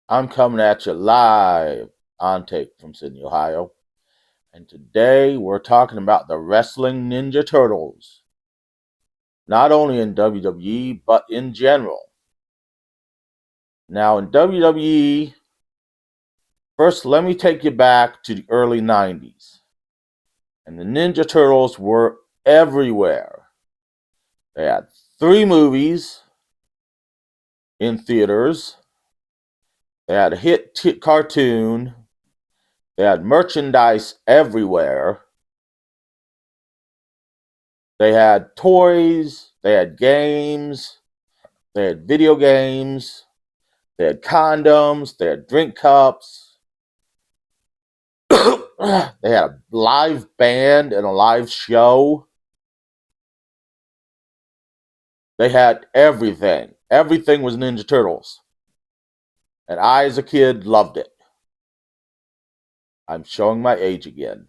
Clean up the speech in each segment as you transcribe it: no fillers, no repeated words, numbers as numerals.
I'm coming at you live on tape from Sydney, Ohio. And today we're talking about the Wrestling Ninja Turtles. Not only in WWE, but in general. Now, in WWE, first let me take you back to the early 90s. And the Ninja Turtles were everywhere. They had 3 movies in theaters. They had a hit cartoon. They had merchandise everywhere. They had toys, they had games, they had video games, they had condoms, they had drink cups. They had a live band and a live show. They had everything. Everything was Ninja Turtles. And I, as a kid, loved it. I'm showing my age again.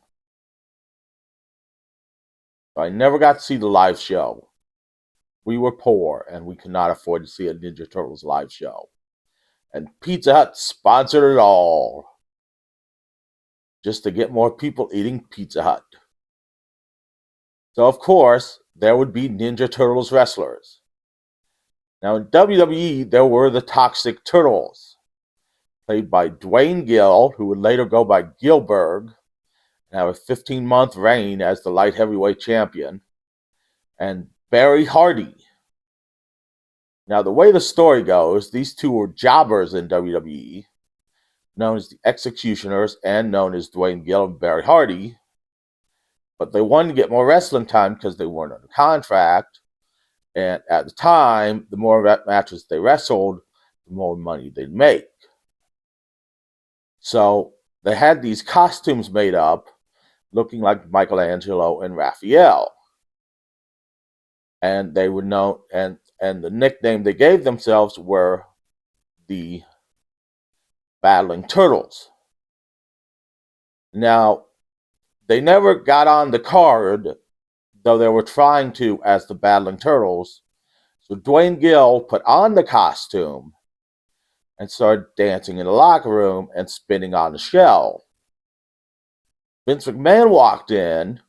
I never got to see the live show. We were poor and we could not afford to see a Ninja Turtles live show. And Pizza Hut sponsored it all, just to get more people eating Pizza Hut. So, of course, there would be Ninja Turtles wrestlers. Now, in WWE, there were the Toxic Turtles, played by Dwayne Gill, who would later go by Gillberg and have a 15-month reign as the light heavyweight champion, and Barry Hardy. Now, the way the story goes, these two were jobbers in WWE, known as the Executioners and known as Dwayne Gill and Barry Hardy. But they wanted to get more wrestling time because they weren't under contract. And at the time, the more matches they wrestled, the more money they'd make. So they had these costumes made up looking like Michelangelo and Raphael. And they would know, and the nickname they gave themselves were the Battling Turtles. Now, they never got on the card, though they were trying to, as the Battling Turtles. So Dwayne Gill put on the costume and started dancing in the locker room and spinning on the shell. Vince McMahon walked in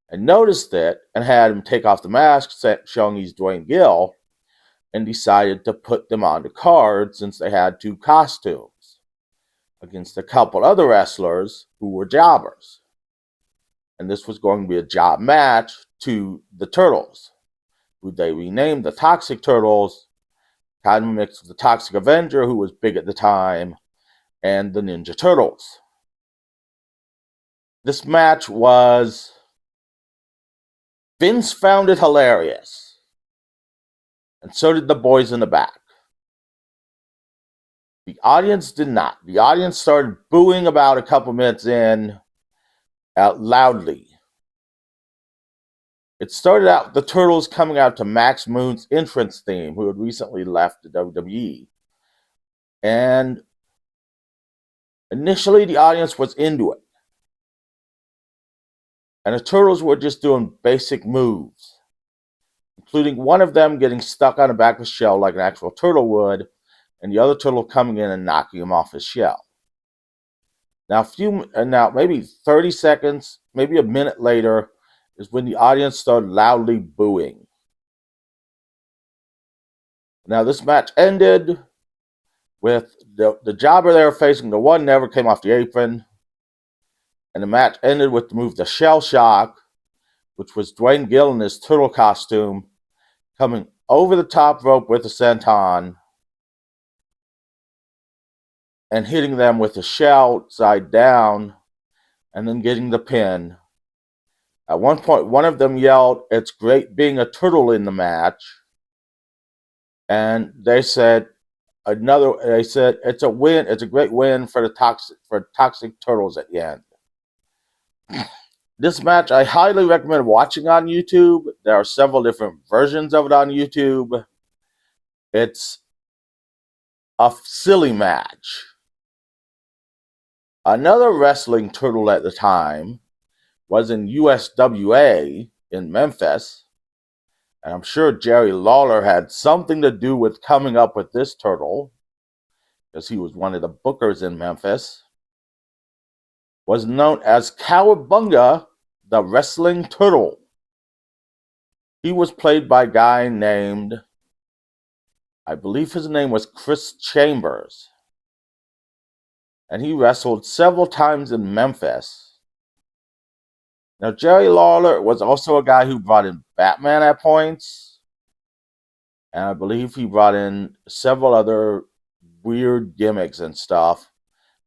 and noticed it and had him take off the mask, showing he's Dwayne Gill, and decided to put them on the card since they had 2 costumes against a couple other wrestlers who were jobbers. And this was going to be a job match to the Turtles, who they renamed the Toxic Turtles, kind of mixed with the Toxic Avenger, who was big at the time, and the Ninja Turtles. This match was... Vince found it hilarious. And so did the boys in the back. The audience did not. The audience started booing about a couple minutes in, out loudly. It started out with the Turtles coming out to Max Moon's entrance theme, who had recently left the WWE. And initially the audience was into it. And the Turtles were just doing basic moves, including one of them getting stuck on the back of a shell like an actual turtle would, and the other turtle coming in and knocking him off his shell. Now maybe 30 seconds, maybe a minute later, is when the audience started loudly booing. Now this match ended with the jobber they were facing, the one never came off the apron, and the match ended with the move the Shell Shock, which was Dwayne Gill in his turtle costume, coming over the top rope with a senton and hitting them with the shell side down and then getting the pin. At one point, one of them yelled, "It's great being a turtle in the match." And they said, it's a win, it's a great win for the Toxic Turtles at the end. This match I highly recommend watching on YouTube. There are several different versions of it on YouTube. It's a silly match. Another wrestling turtle at the time was in USWA in Memphis. And I'm sure Jerry Lawler had something to do with coming up with this turtle, because he was one of the bookers in Memphis, was known as Cowabunga, the Wrestling Turtle. He was played by a guy named, I believe his name was Chris Chambers. And he wrestled several times in Memphis. Now, Jerry Lawler was also a guy who brought in Batman at points. And I believe he brought in several other weird gimmicks and stuff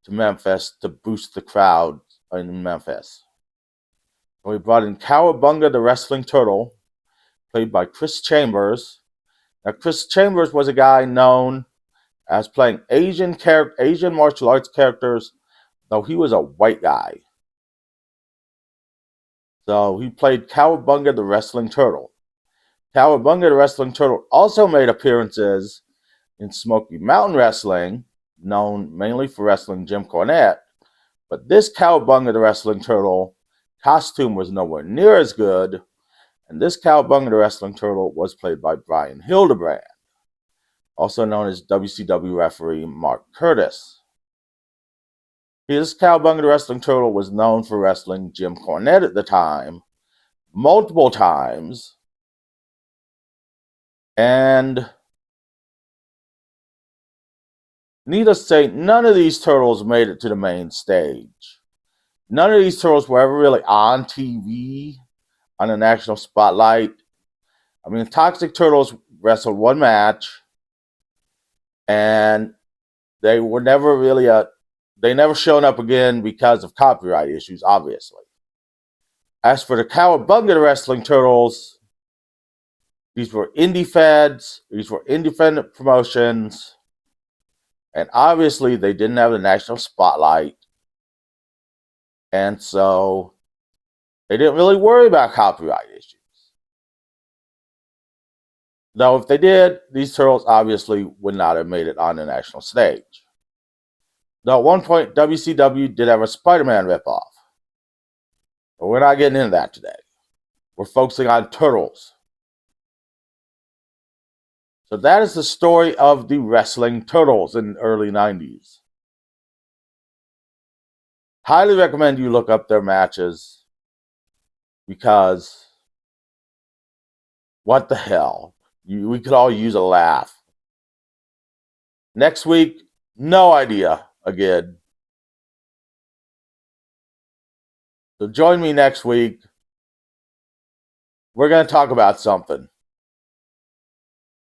to Memphis to boost the crowd in Memphis. So he brought in Cowabunga, the Wrestling Turtle, played by Chris Chambers. Now, Chris Chambers was a guy known as playing Asian martial arts characters, though he was a white guy. So he played Cowabunga, the Wrestling Turtle. Cowabunga, the Wrestling Turtle, also made appearances in Smoky Mountain Wrestling, known mainly for wrestling Jim Cornette. But this Cowabunga, the Wrestling Turtle, costume was nowhere near as good, and this Cowabunga, the Wrestling Turtle, was played by Brian Hildebrand, also known as WCW referee Mark Curtis. This Cowabunga, the Wrestling Turtle, was known for wrestling Jim Cornette at the time, multiple times, and needless to say, none of these turtles made it to the main stage. None of these turtles were ever really on TV, on the national spotlight. I mean, Toxic Turtles wrestled one match, and they were never really they never shown up again because of copyright issues, obviously. As for the Cowabunga, the Wrestling Turtles, these were indie feds, these were independent promotions, and obviously they didn't have the national spotlight. And so they didn't really worry about copyright issues. Though if they did, these turtles obviously would not have made it on the national stage. Though at one point, WCW did have a Spider-Man ripoff. But we're not getting into that today. We're focusing on turtles. So that is the story of the Wrestling Turtles in the early 90s. Highly recommend you look up their matches, because what the hell? We could all use a laugh. Next week, no idea again. So join me next week. We're going to talk about something.